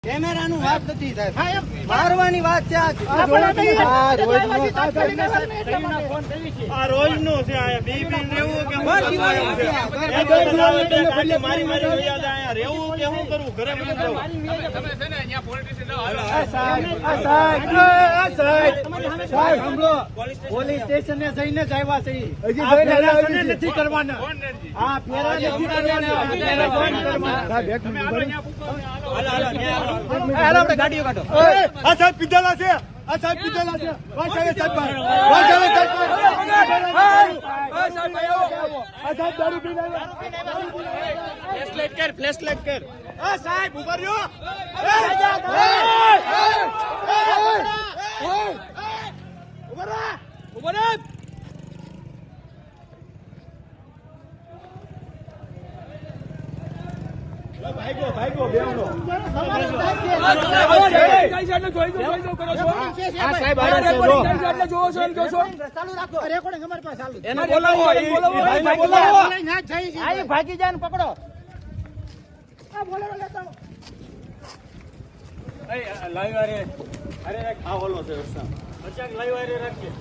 કેમેરાનું વાત નથી સાહેબ, મારવાની વાત છે. આ રોજનું છે. પોલીસ સ્ટેશન જઈને જ આવ્યા છે. નથી કરવાના. હા, ફેરા નથી કરવાના. ગાડીઓ કાઢો. આ સાહેબ પીધેલા છે. આ સાહેબ પીધેલા છે. દારૂ પીને ફ્લેશ લાઈટ કર. આ સાહેબ ઉભા રહ્યો. ઉભા રહો. ભાઈગો બેવનો. ભાગી જાય ને પકડો. લાઈવ અરે આ ઓલો છે. લાઈવ અરે રાખીએ.